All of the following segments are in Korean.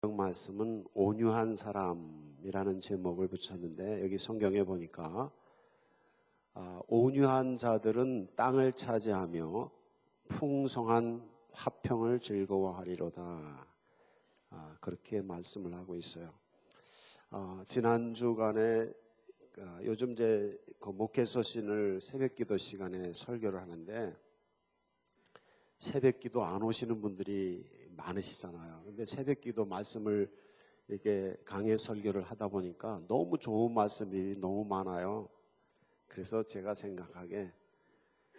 말씀은 온유한 사람이라는 제목을 붙였는데, 여기 성경에 보니까 온유한 자들은 땅을 차지하며 풍성한 화평을 즐거워하리로다, 그렇게 말씀을 하고 있어요. 지난 주간에 요즘 제 목회서신을 새벽기도 시간에 설교를 하는데, 새벽기도 안 오시는 분들이 많으시잖아요. 근데 새벽기도 말씀을 이렇게 강해 설교를 하다 보니까 너무 좋은 말씀이 너무 많아요. 그래서 제가 생각하기에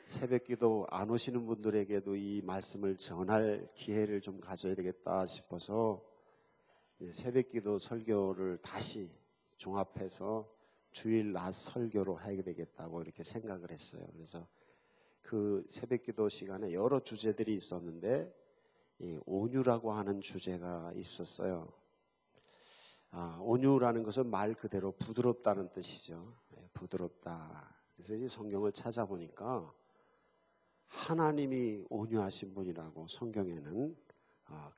새벽기도 안 오시는 분들에게도 이 말씀을 전할 기회를 좀 가져야 되겠다 싶어서 새벽기도 설교를 다시 종합해서 주일 낮 설교로 하게 되겠다고 이렇게 생각을 했어요. 그래서 그 새벽기도 시간에 여러 주제들이 있었는데 온유라고 하는 주제가 있었어요. 온유라는 것은 말 그대로 부드럽다는 뜻이죠. 부드럽다. 그래서 이 성경을 찾아보니까 하나님이 온유하신 분이라고 성경에는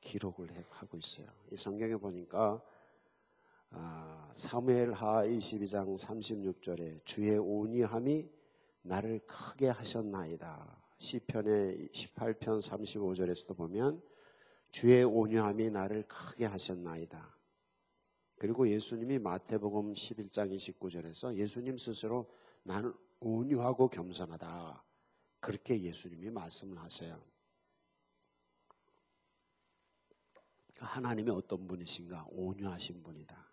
기록을 하고 있어요. 이 성경에 보니까 사무엘하 22장 36절에 주의 온유함이 나를 크게 하셨나이다. 시편의 18편 35절에서도 보면 주의 온유함이 나를 크게 하셨나이다. 그리고 예수님이 마태복음 11장 29절에서 예수님 스스로 나는 온유하고 겸손하다, 그렇게 예수님이 말씀을 하세요. 하나님이 어떤 분이신가? 온유하신 분이다.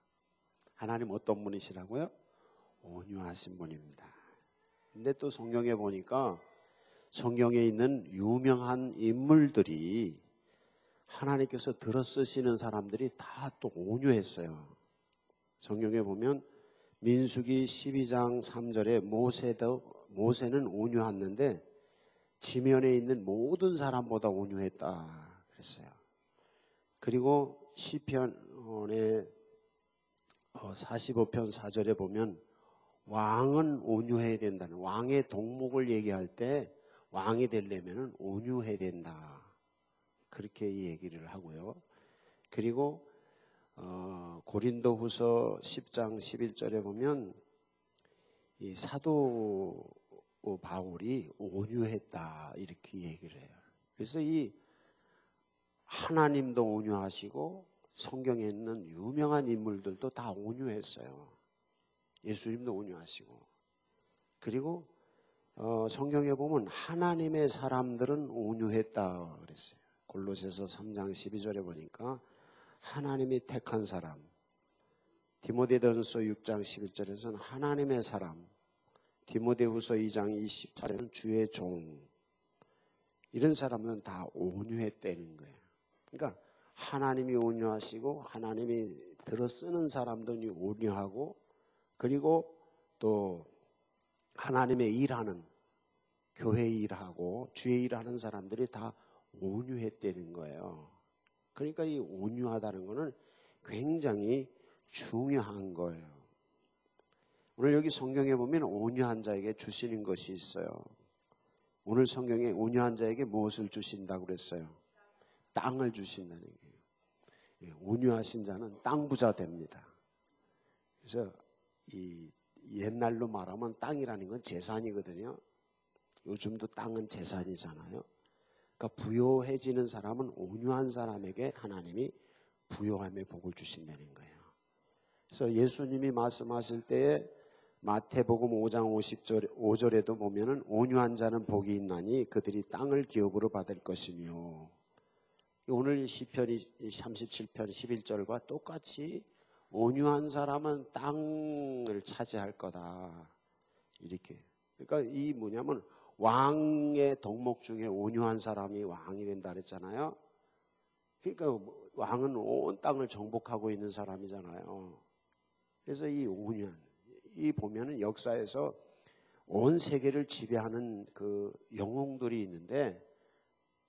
하나님 어떤 분이시라고요? 온유하신 분입니다. 근데 또 성경에 보니까 성경에 있는 유명한 인물들이 하나님께서 들어 쓰시는 사람들이 다 또 온유했어요. 성경에 보면 민수기 12장 3절에 모세는 온유했는데 지면에 있는 모든 사람보다 온유했다 그랬어요. 그리고 시편의 45편 4절에 보면 왕은 온유해야 된다는, 왕의 덕목을 얘기할 때 왕이 되려면 온유해야 된다, 그렇게 이 얘기를 하고요. 그리고 고린도후서 10장 11절에 보면 이 사도 바울이 온유했다, 이렇게 얘기를 해요. 그래서 이 하나님도 온유하시고 성경에 있는 유명한 인물들도 다 온유했어요. 예수님도 온유하시고. 그리고 성경에 보면 하나님의 사람들은 온유했다 그랬어요. 골로새서 3장 12절에 보니까 하나님이 택한 사람, 디모데전서 6장 11절에서는 하나님의 사람, 디모데후서 2장 20절에는 주의 종, 이런 사람은 다 온유했다는 거예요. 그러니까 하나님이 온유하시고 하나님이 들어 쓰는 사람들이 온유하고, 그리고 또 하나님의 일하는, 교회 일하고 주의 일하는 사람들이 다 온유했다는 거예요. 그러니까 이 온유하다는 것은 굉장히 중요한 거예요. 오늘 여기 성경에 보면 온유한 자에게 주시는 것이 있어요. 오늘 성경에 온유한 자에게 무엇을 주신다고 그랬어요? 땅을 주신다는 거예요. 온유하신 자는 땅 부자 됩니다. 그래서 이 옛날로 말하면 땅이라는 건 재산이거든요. 요즘도 땅은 재산이잖아요. 그러니까 부요해지는 사람은 온유한 사람에게 하나님이 부요함의 복을 주신다는 거예요. 그래서 예수님이 말씀하실 때에 마태복음 5장 5절에도 보면은 온유한 자는 복이 있나니 그들이 땅을 기업으로 받을 것이며, 오늘 시편이 37편 11절과 똑같이 온유한 사람은 땅을 차지할 거다, 이렇게. 그러니까 이 뭐냐면 왕의 덕목 중에 온유한 사람이 왕이 된다 그랬잖아요. 그러니까 왕은 온 땅을 정복하고 있는 사람이잖아요. 그래서 이 온유한, 이 보면은 역사에서 온 세계를 지배하는 그 영웅들이 있는데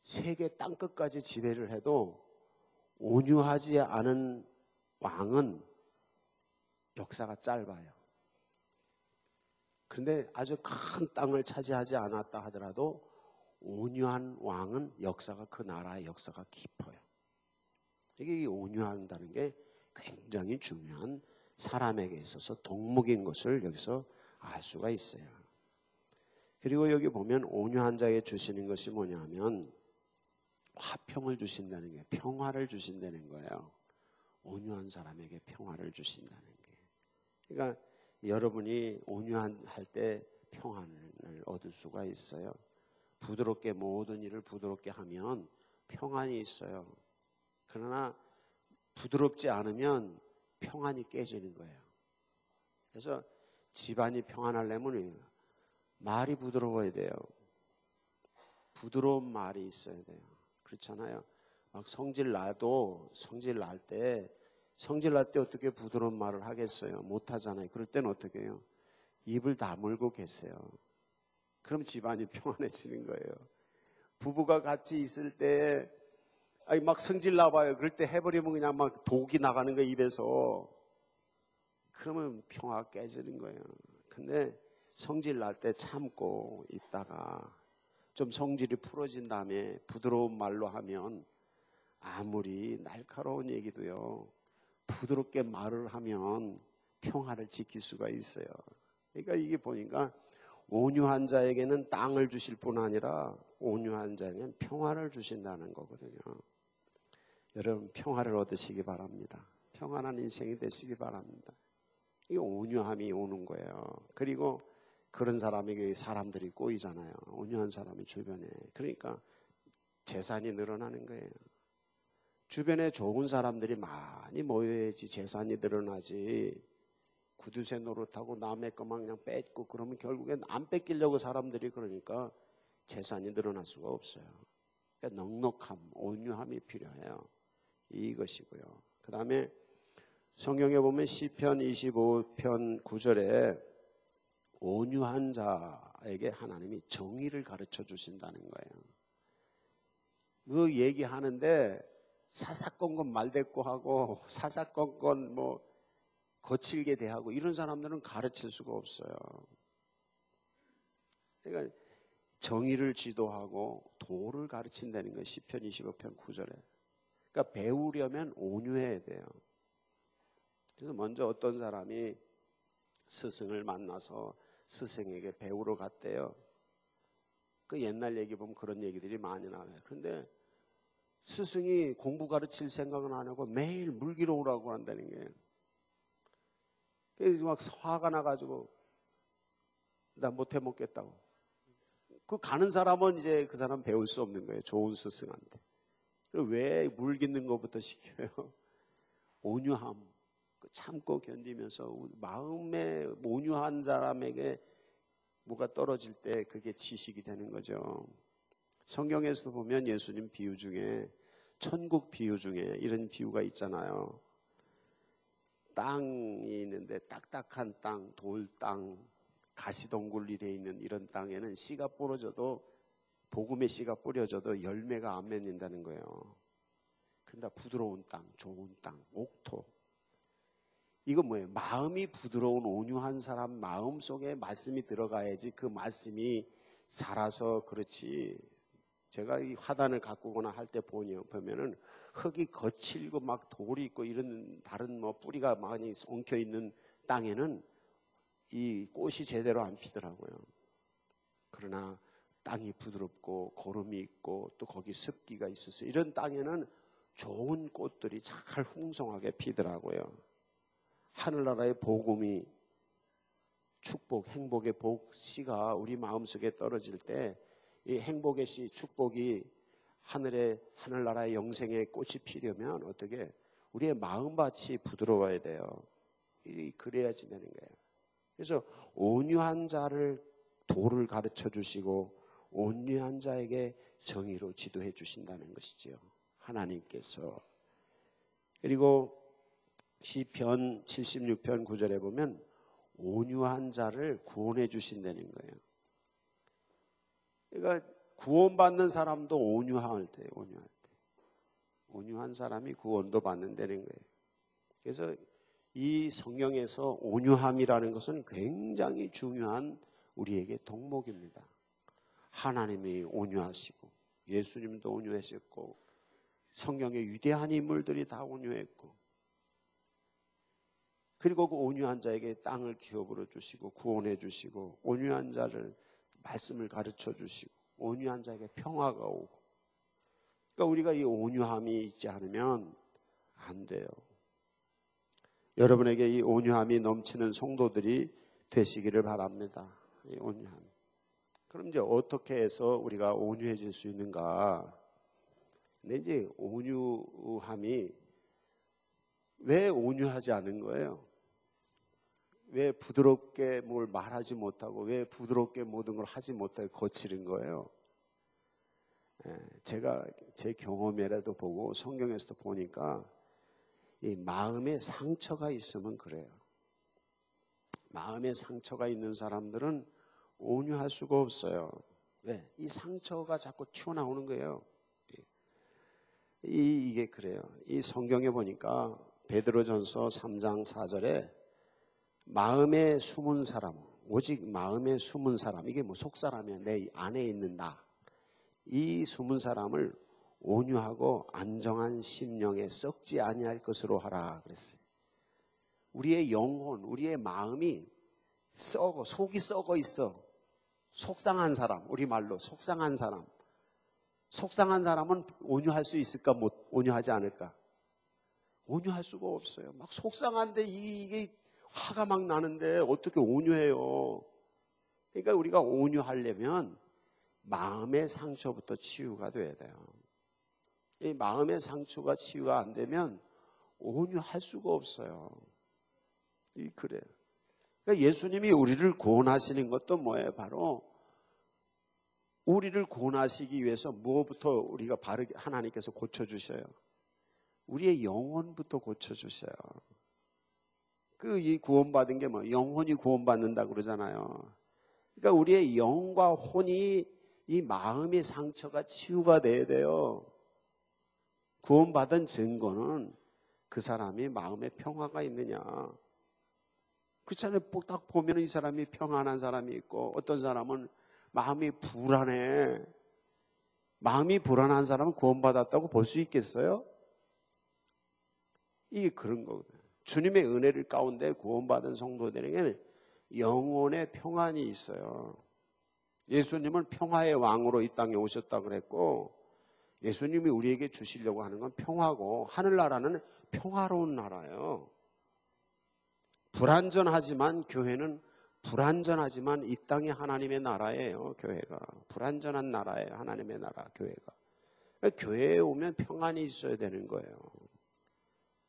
세계 땅끝까지 지배를 해도 온유하지 않은 왕은 역사가 짧아요. 그런데 아주 큰 땅을 차지하지 않았다 하더라도 온유한 왕은 역사가, 그 나라의 역사가 깊어요. 이게 온유한다는 게 굉장히 중요한 사람에게 있어서 덕목인 것을 여기서 알 수가 있어요. 그리고 여기 보면 온유한 자에게 주시는 것이 뭐냐면 화평을 주신다는 게, 평화를 주신다는 거예요. 온유한 사람에게 평화를 주신다는 게. 그러니까 여러분이 온유할 때 평안을 얻을 수가 있어요. 부드럽게 모든 일을 부드럽게 하면 평안이 있어요. 그러나 부드럽지 않으면 평안이 깨지는 거예요. 그래서 집안이 평안하려면 말이 부드러워야 돼요. 부드러운 말이 있어야 돼요. 그렇잖아요. 막 성질 날 때 어떻게 부드러운 말을 하겠어요? 못 하잖아요. 그럴 때는 어떻게 해요? 입을 다물고 계세요. 그럼 집안이 평안해지는 거예요. 부부가 같이 있을 때 막 성질 나봐요. 그럴 때 해버리면 그냥 막 독이 나가는 거예요, 입에서. 그러면 평화가 깨지는 거예요. 근데 성질 날 때 참고 있다가 좀 성질이 풀어진 다음에 부드러운 말로 하면 아무리 날카로운 얘기도요, 부드럽게 말을 하면 평화를 지킬 수가 있어요. 그러니까 이게 보니까 온유한 자에게는 땅을 주실 뿐 아니라 온유한 자에게는 평화를 주신다는 거거든요. 여러분 평화를 얻으시기 바랍니다. 평안한 인생이 되시기 바랍니다. 이 온유함이 오는 거예요. 그리고 그런 사람에게 사람들이 꼬이잖아요. 온유한 사람이 주변에. 그러니까 재산이 늘어나는 거예요. 주변에 좋은 사람들이 많이 모여야지 재산이 늘어나지. 구두쇠 노릇하고 남의 것만 그냥 뺏고 그러면 결국엔 안 뺏기려고 사람들이 그러니까 재산이 늘어날 수가 없어요. 그러니까 넉넉함, 온유함이 필요해요. 이것이고요. 그 다음에 성경에 보면 시편 25편 9절에 온유한 자에게 하나님이 정의를 가르쳐 주신다는 거예요. 그 얘기하는데 사사건건 말대꾸하고 사사건건 뭐 거칠게 대하고 이런 사람들은 가르칠 수가 없어요. 그러니까 정의를 지도하고 도를 가르친다는 거예요. 시편 25편 9절에. 그러니까 배우려면 온유해야 돼요. 그래서 먼저 어떤 사람이 스승을 만나서 스승에게 배우러 갔대요. 그 옛날 얘기 보면 그런 얘기들이 많이 나와요. 그런데 스승이 공부 가르칠 생각은 안 하고 매일 물기로 오라고 한다는 거예요. 그래서 막 화가 나가지고 나 못해 먹겠다고. 그 가는 사람은 이제 그 사람 배울 수 없는 거예요. 좋은 스승한테. 왜 물깃는 것부터 시켜요? 온유함, 참고 견디면서 마음에 온유한 사람에게 뭐가 떨어질 때 그게 지식이 되는 거죠. 성경에서 보면 예수님 비유 중에 천국 비유 중에 이런 비유가 있잖아요. 땅이 있는데 딱딱한 땅, 돌 땅, 가시덩굴이 되어 있는 이런 땅에는 씨가 부러져도 복음의 씨가 뿌려져도 열매가 안 맺는다는 거예요. 그런데 부드러운 땅, 좋은 땅, 옥토. 이거 뭐예요? 마음이 부드러운 온유한 사람 마음 속에 말씀이 들어가야지 그 말씀이 자라서 그렇지. 제가 이 화단을 가꾸거나 할 때 보면은 흙이 거칠고 막 돌이 있고 이런 다른 뭐 뿌리가 많이 엉켜 있는 땅에는 이 꽃이 제대로 안 피더라고요. 그러나 땅이 부드럽고 거름이 있고 또 거기 습기가 있어서 이런 땅에는 좋은 꽃들이 잘 풍성하게 피더라고요. 하늘나라의 복음이 축복, 행복의 복 씨가 우리 마음속에 떨어질 때 이 행복의 씨, 축복이 하늘나라의 영생의 꽃이 피려면 어떻게 우리의 마음밭이 부드러워야 돼요. 그래야지 되는 거예요. 그래서 온유한 자를 도를 가르쳐 주시고 온유한 자에게 정의로 지도해 주신다는 것이지요. 하나님께서. 그리고 시편 76편 9절에 보면 온유한 자를 구원해 주신다는 거예요. 그러니까 구원받는 사람도 온유할 때, 온유한 사람이 구원도 받는다는 거예요. 그래서 이 성경에서 온유함이라는 것은 굉장히 중요한 우리에게 덕목입니다. 하나님이 온유하시고 예수님도 온유하셨고 성경의 위대한 인물들이 다 온유했고, 그리고 그 온유한 자에게 땅을 기업으로 주시고 구원해 주시고, 온유한 자를 말씀을 가르쳐 주시고, 온유한 자에게 평화가 오고. 그러니까 우리가 이 온유함이 있지 않으면 안 돼요. 여러분에게 이 온유함이 넘치는 성도들이 되시기를 바랍니다. 이 온유함. 그럼 이제 어떻게 해서 우리가 온유해질 수 있는가? 근데 이제 온유함이 왜 온유하지 않은 거예요? 왜 부드럽게 뭘 말하지 못하고, 왜 부드럽게 모든 걸 하지 못하고 거칠은 거예요? 제가 제 경험이라도 보고 성경에서도 보니까 이 마음에 상처가 있으면 그래요. 마음에 상처가 있는 사람들은 온유할 수가 없어요. 왜? 이 상처가 자꾸 튀어나오는 거예요. 이게 그래요. 이 성경에 보니까 베드로전서 3장 4절에 마음에 숨은 사람, 오직 마음에 숨은 사람, 이게 뭐 속사람이야. 내 안에 있는 나. 이 숨은 사람을 온유하고 안정한 심령에 썩지 아니할 것으로 하라 그랬어요. 우리의 영혼, 우리의 마음이 썩어, 속이 썩어 있어. 속상한 사람, 우리말로 속상한 사람. 속상한 사람은 온유할 수 있을까? 못 온유하지 않을까? 온유할 수가 없어요. 막 속상한데 이게 화가 막 나는데 어떻게 온유해요? 그러니까 우리가 온유하려면 마음의 상처부터 치유가 돼야 돼요. 이 마음의 상처가 치유가 안 되면 온유할 수가 없어요. 그래요. 그러니까 예수님이 우리를 구원하시는 것도 뭐예요? 바로 우리를 구원하시기 위해서 무엇부터 우리가 바르게 하나님께서 고쳐주셔요? 우리의 영혼부터 고쳐주셔요. 이 구원받은 게 뭐 영혼이 구원받는다 그러잖아요. 그러니까 우리의 영과 혼이 이 마음의 상처가 치유가 돼야 돼요. 구원받은 증거는 그 사람이 마음에 평화가 있느냐. 그렇잖아요. 딱 보면 이 사람이 평안한 사람이 있고, 어떤 사람은 마음이 불안해. 마음이 불안한 사람은 구원받았다고 볼 수 있겠어요? 이게 그런 거거든요. 주님의 은혜를 가운데 구원받은 성도들에게는 영혼의 평안이 있어요. 예수님은 평화의 왕으로 이 땅에 오셨다고 그랬고, 예수님이 우리에게 주시려고 하는 건 평화고, 하늘나라는 평화로운 나라예요. 불안전하지만 교회는 불안전하지만 이 땅이 하나님의 나라예요. 교회가 불안전한 나라예요. 하나님의 나라 교회가. 교회에 오면 평안이 있어야 되는 거예요.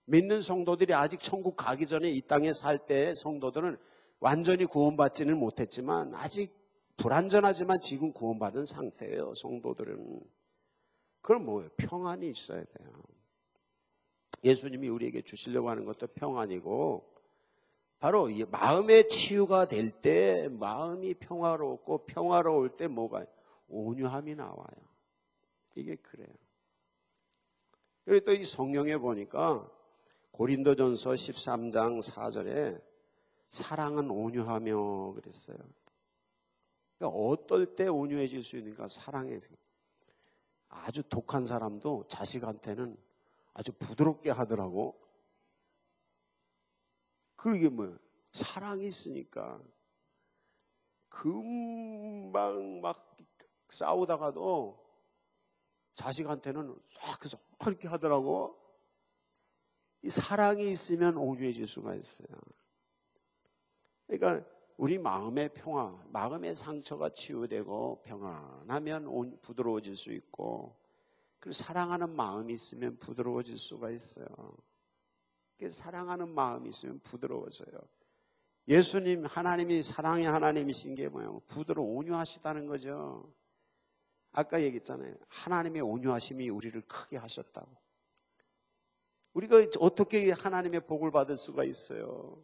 믿는 성도들이 아직 천국 가기 전에 이 땅에 살 때 성도들은 완전히 구원받지는 못했지만 아직 불안전하지만 지금 구원받은 상태예요. 성도들은. 그럼 뭐예요? 평안이 있어야 돼요. 예수님이 우리에게 주시려고 하는 것도 평안이고, 바로 이 마음의 치유가 될 때 마음이 평화롭고, 평화로울 때 뭐가 온유함이 나와요. 이게 그래요. 그리고 또 이 성경에 보니까 고린도전서 13장 4절에 사랑은 온유하며 그랬어요. 그러니까 어떨 때 온유해질 수 있는가? 사랑해서. 아주 독한 사람도 자식한테는 아주 부드럽게 하더라고. 그게 뭐예요? 사랑이 있으니까. 금방 막 싸우다가도 자식한테는 싹 그래서 그렇게 하더라고. 이 사랑이 있으면 온유해질 수가 있어요. 그러니까 우리 마음의 평화, 마음의 상처가 치유되고 평안하면 부드러워질 수 있고, 그리고 사랑하는 마음이 있으면 부드러워질 수가 있어요. 사랑하는 마음이 있으면 부드러워져요. 예수님, 하나님이 사랑의 하나님이신 게 뭐예요? 부드러워 온유하시다는 거죠. 아까 얘기했잖아요. 하나님의 온유하심이 우리를 크게 하셨다고. 우리가 어떻게 하나님의 복을 받을 수가 있어요?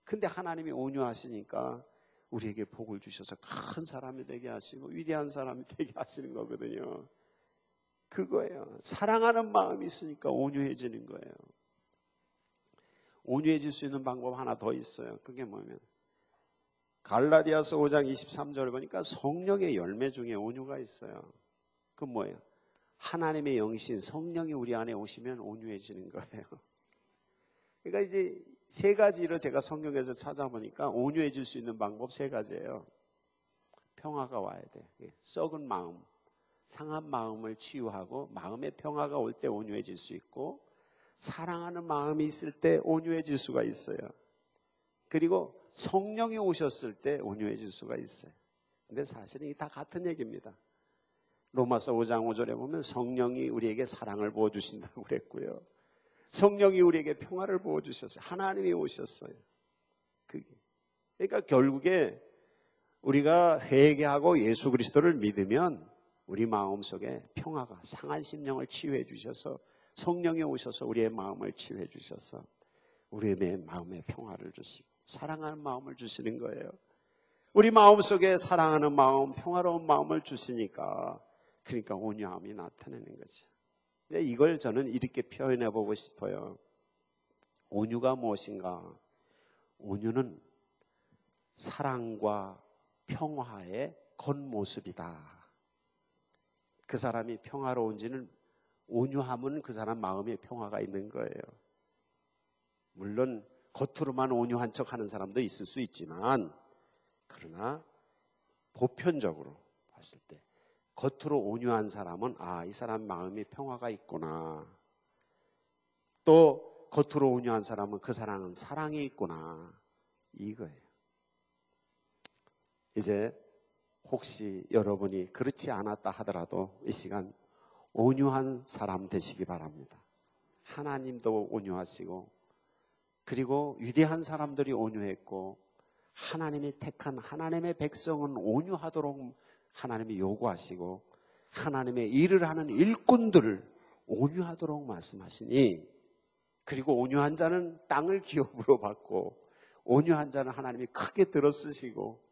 근데 하나님이 온유하시니까 우리에게 복을 주셔서 큰 사람이 되게 하시고 위대한 사람이 되게 하시는 거거든요. 그거예요. 사랑하는 마음이 있으니까 온유해지는 거예요. 온유해질 수 있는 방법 하나 더 있어요. 그게 뭐냐면 갈라디아서 5장 23절을 보니까 성령의 열매 중에 온유가 있어요. 그건 뭐예요? 하나님의 영이신 성령이 우리 안에 오시면 온유해지는 거예요. 그러니까 이제 세 가지로 제가 성경에서 찾아보니까 온유해질 수 있는 방법 세 가지예요. 평화가 와야 돼. 썩은 마음, 상한 마음을 치유하고 마음의 평화가 올 때 온유해질 수 있고, 사랑하는 마음이 있을 때 온유해질 수가 있어요. 그리고 성령이 오셨을 때 온유해질 수가 있어요. 근데 사실은 이게 다 같은 얘기입니다. 로마서 5장 5절에 보면 성령이 우리에게 사랑을 부어주신다고 그랬고요. 성령이 우리에게 평화를 부어주셨어요. 하나님이 오셨어요. 그러니까 결국에 우리가 회개하고 예수 그리스도를 믿으면 우리 마음속에 평화가, 상한 심령을 치유해 주셔서, 성령이 오셔서 우리의 마음을 치유해 주셔서 우리의 마음에 평화를 주시고 사랑하는 마음을 주시는 거예요. 우리 마음속에 사랑하는 마음, 평화로운 마음을 주시니까, 그러니까 온유함이 나타나는 거죠. 이걸 저는 이렇게 표현해 보고 싶어요. 온유가 무엇인가? 온유는 사랑과 평화의 겉모습이다. 그 사람이 평화로운지는, 온유함은 그 사람 마음에 평화가 있는 거예요. 물론 겉으로만 온유한 척 하는 사람도 있을 수 있지만, 그러나 보편적으로 봤을 때 겉으로 온유한 사람은 이 사람 마음에 평화가 있구나. 또 겉으로 온유한 사람은 그 사람은 사랑이 있구나. 이거예요. 이제 혹시 여러분이 그렇지 않았다 하더라도 이 시간 온유한 사람 되시기 바랍니다. 하나님도 온유하시고, 그리고 위대한 사람들이 온유했고, 하나님이 택한 하나님의 백성은 온유하도록 하나님이 요구하시고, 하나님의 일을 하는 일꾼들을 온유하도록 말씀하시니, 그리고 온유한 자는 땅을 기업으로 받고, 온유한 자는 하나님이 크게 들어쓰시고,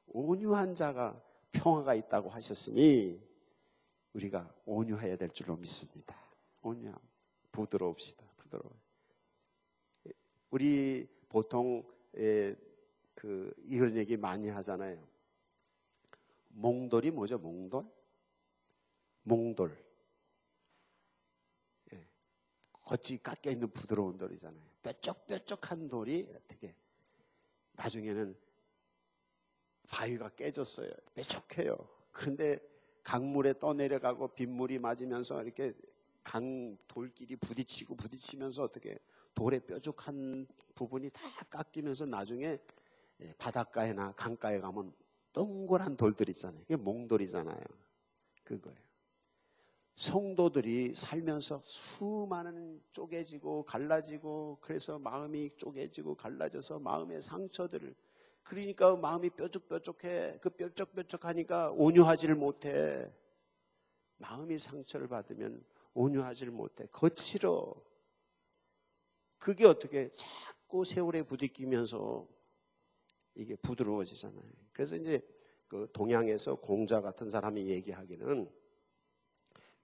온유한 자가 평화가 있다고 하셨으니 우리가 온유해야 될 줄로 믿습니다. 온유함, 부드러웁시다. 부드러워. 우리 보통 이런 얘기 많이 하잖아요. 몽돌이 뭐죠? 몽돌. 겉이 깎여 있는 부드러운 돌이잖아요. 뾰족뾰족한 돌이 되게 나중에는 바위가 깨졌어요. 뾰족해요. 그런데 강물에 떠내려가고 빗물이 맞으면서 이렇게 돌끼리 부딪히면서 어떻게 돌의 뾰족한 부분이 다 깎이면서 나중에 바닷가에나 강가에 가면 동그란 돌들 있잖아요. 이게 몽돌이잖아요. 그거예요. 성도들이 살면서 수많은 쪼개지고 갈라지고, 그래서 마음이 쪼개지고 갈라져서 마음의 상처들을, 그러니까 마음이 뾰족뾰족해. 그 뾰족뾰족하니까 온유하지를 못해. 마음이 상처를 받으면 온유하지를 못해. 거칠어. 그게 어떻게 자꾸 세월에 부딪히면서 이게 부드러워지잖아요. 그래서 이제 그 동양에서 공자 같은 사람이 얘기하기는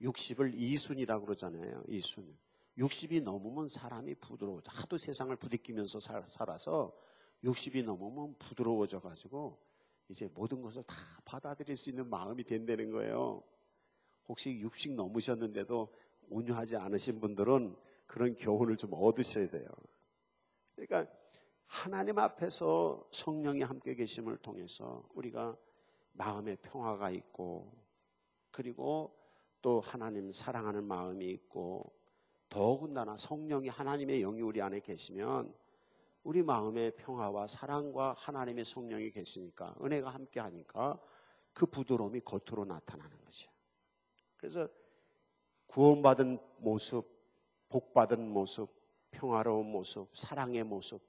60을 이순이라고 그러잖아요. 이순. 60이 넘으면 사람이 부드러워져. 하도 세상을 부딪히면서 살아서 60이 넘으면 부드러워져 가지고 이제 모든 것을 다 받아들일 수 있는 마음이 된다는 거예요. 혹시 60 넘으셨는데도 온유하지 않으신 분들은 그런 교훈을 좀 얻으셔야 돼요. 그러니까 하나님 앞에서 성령이 함께 계심을 통해서 우리가 마음에 평화가 있고, 그리고 또 하나님 사랑하는 마음이 있고, 더군다나 성령이, 하나님의 영이 우리 안에 계시면 우리 마음에 평화와 사랑과 하나님의 성령이 계시니까, 은혜가 함께 하니까 그 부드러움이 겉으로 나타나는 거죠. 그래서 구원받은 모습, 복받은 모습, 평화로운 모습, 사랑의 모습,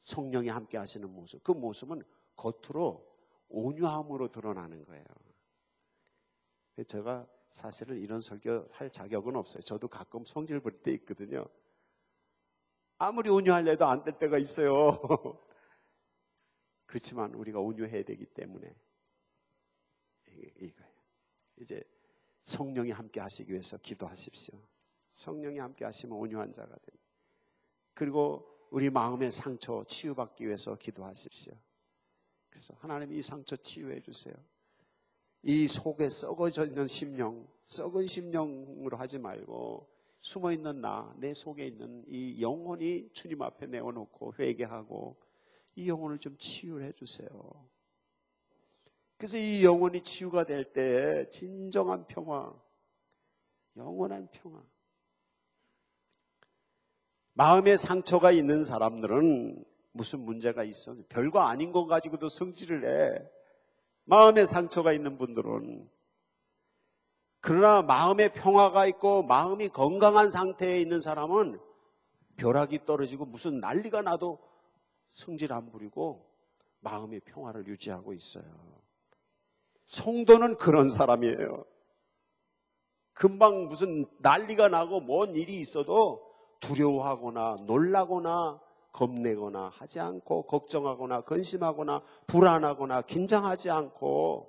성령이 함께 하시는 모습, 그 모습은 겉으로 온유함으로 드러나는 거예요. 제가 사실은 이런 설교할 자격은 없어요. 저도 가끔 성질 부릴 때 있거든요. 아무리 온유하려도 안 될 때가 있어요. 그렇지만 우리가 온유해야 되기 때문에 이거예요. 이제 성령이 함께 하시기 위해서 기도하십시오. 성령이 함께 하시면 온유한 자가 됩니다. 그리고 우리 마음의 상처 치유받기 위해서 기도하십시오. 그래서 하나님 이 상처 치유해 주세요. 이 속에 썩어져 있는 심령, 썩은 심령으로 하지 말고 숨어있는 내 속에 있는 이 영혼이 주님 앞에 내어놓고 회개하고 이 영혼을 좀 치유해 주세요. 그래서 이 영혼이 치유가 될 때 진정한 평화, 영원한 평화. 마음에 상처가 있는 사람들은 무슨 문제가 있어? 별거 아닌 거 가지고도 성질을 내. 마음에 상처가 있는 분들은. 그러나 마음에 평화가 있고 마음이 건강한 상태에 있는 사람은 벼락이 떨어지고 무슨 난리가 나도 성질 안 부리고 마음의 평화를 유지하고 있어요. 성도는 그런 사람이에요. 금방 무슨 난리가 나고 뭔 일이 있어도 두려워하거나 놀라거나 겁내거나 하지 않고 걱정하거나 근심하거나 불안하거나 긴장하지 않고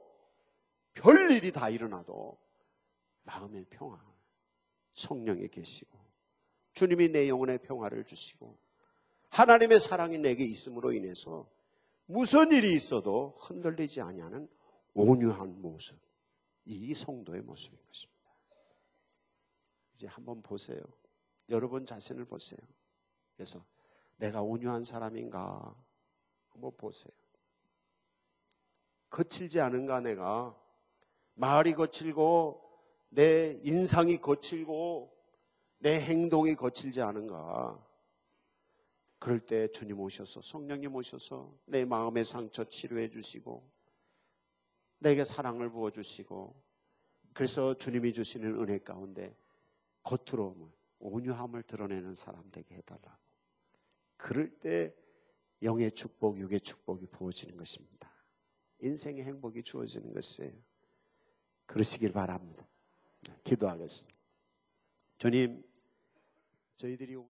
별일이 다 일어나도 마음의 평화, 성령이 계시고 주님이 내 영혼의 평화를 주시고 하나님의 사랑이 내게 있음으로 인해서 무슨 일이 있어도 흔들리지 아니하는 온유한 모습, 이 성도의 모습인 것입니다. 이제 한번 보세요. 여러분 자신을 보세요. 그래서 내가 온유한 사람인가 한번 보세요. 거칠지 않은가 내가. 말이 거칠고 내 인상이 거칠고 내 행동이 거칠지 않은가. 그럴 때 주님 오셔서 성령님 오셔서 내 마음의 상처 치료해 주시고 내게 사랑을 부어주시고 그래서 주님이 주시는 은혜 가운데 겉으로 온유함을 드러내는 사람 되게 해달라고. 그럴 때 영의 축복, 육의 축복이 부어지는 것입니다. 인생의 행복이 주어지는 것이에요. 그러시길 바랍니다. 기도하겠습니다. 주님, 저희들이